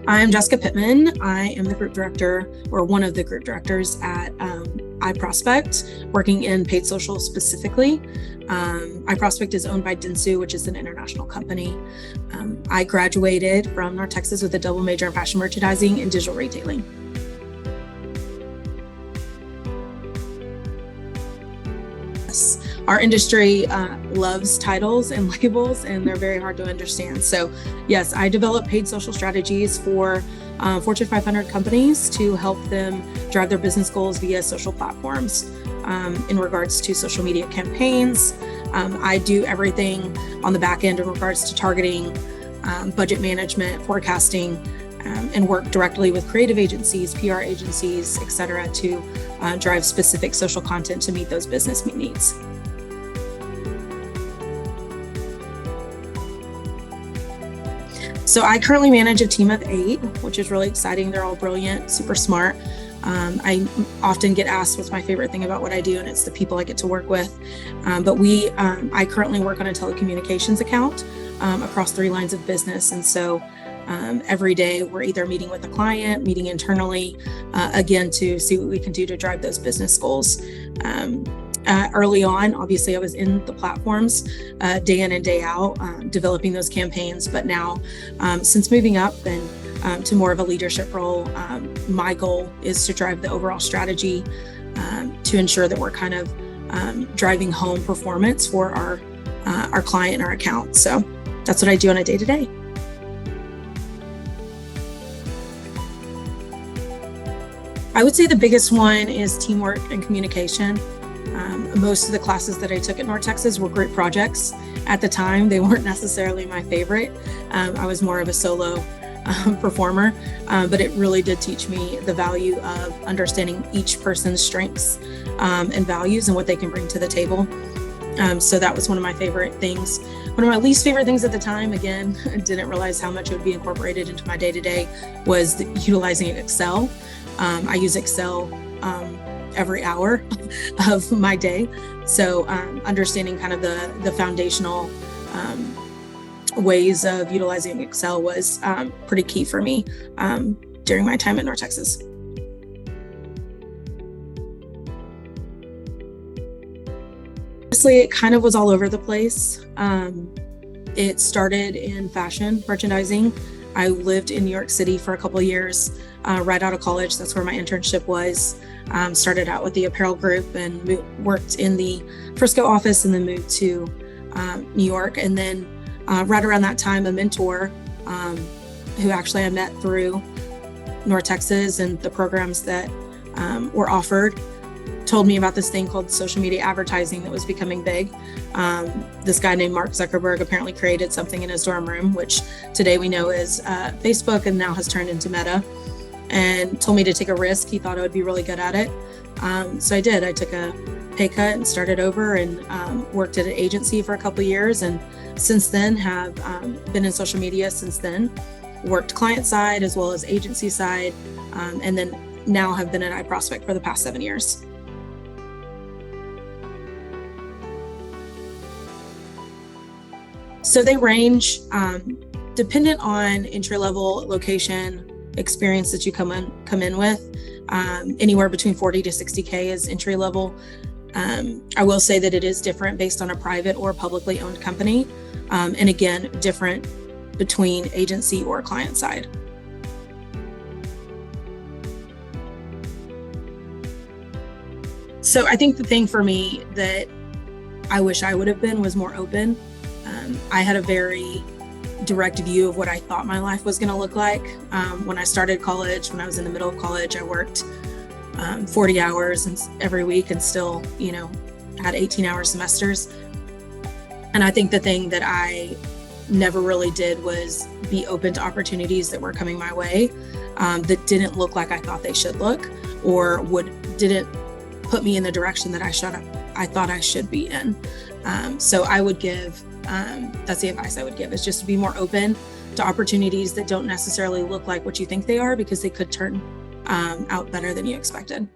I'm Jessica Pittman. I am the group director, or one of the group directors at iProspect, working in paid social specifically. iProspect is owned by Dentsu, which is an international company. I graduated from North Texas with a double major in fashion merchandising and digital retailing. Our industry loves titles and labels, and they're very hard to understand. So yes, I develop paid social strategies for Fortune 500 companies to help them drive their business goals via social platforms. In regards to social media campaigns, I do everything on the back end in regards to targeting, budget management, forecasting, and work directly with creative agencies, PR agencies, et cetera, to drive specific social content to meet those business needs. So I currently manage a team of 8, which is really exciting. They're all brilliant, super smart. I often get asked what's my favorite thing about what I do, and it's the people I get to work with. But I currently work on a telecommunications account across 3 lines of business. And so every day we're either meeting with a client, meeting internally, again, to see what we can do to drive those business goals. Early on, obviously, I was in the platforms day in and day out, developing those campaigns. But now, since moving up and to more of a leadership role, my goal is to drive the overall strategy to ensure that we're kind of driving home performance for our client and our account. So that's what I do on a day-to-day. I would say the biggest one is teamwork and communication. Most of the classes that I took at North Texas were group projects. At the time, they weren't necessarily my favorite. I was more of a solo performer, but it really did teach me the value of understanding each person's strengths and values and what they can bring to the table. So that was one of my favorite things. One of my least favorite things at the time, again, I didn't realize how much it would be incorporated into my day-to-day, was utilizing Excel. I use Excel every hour of my day. So understanding kind of the foundational ways of utilizing Excel was pretty key for me during my time at North Texas. Honestly, it kind of was all over the place. It started in fashion merchandising. I lived in New York City for a couple of years right out of college. That's where my internship was. Started out with the apparel group and worked in the Frisco office, and then moved to New York. And then right around that time, a mentor who actually I met through North Texas and the programs that were offered told me about this thing called social media advertising that was becoming big. This guy named Mark Zuckerberg apparently created something in his dorm room, which today we know is Facebook and now has turned into Meta, and told me to take a risk. He thought I would be really good at it. So I did. I took a pay cut and started over, and worked at an agency for a couple of years. And since then have been in social media since then, worked client side as well as agency side, and then now have been at iProspect for the past 7 years. So they range dependent on entry level, location, experience that you come in with. Anywhere between 40 to 60K is entry level. I will say that it is different based on a private or publicly owned company. And again, different between agency or client side. So I think the thing for me that I wish I would have been was more open. I had a very direct view of what I thought my life was going to look like. When I started college, when I was in the middle of college, I worked 40 hours every week and still, had 18-hour semesters. And I think the thing that I never really did was be open to opportunities that were coming my way that didn't look like I thought they should look, or didn't put me in the direction that I thought I should be in. So I would give, that's the advice I would give, is just to be more open to opportunities that don't necessarily look like what you think they are, because they could turn out better than you expected.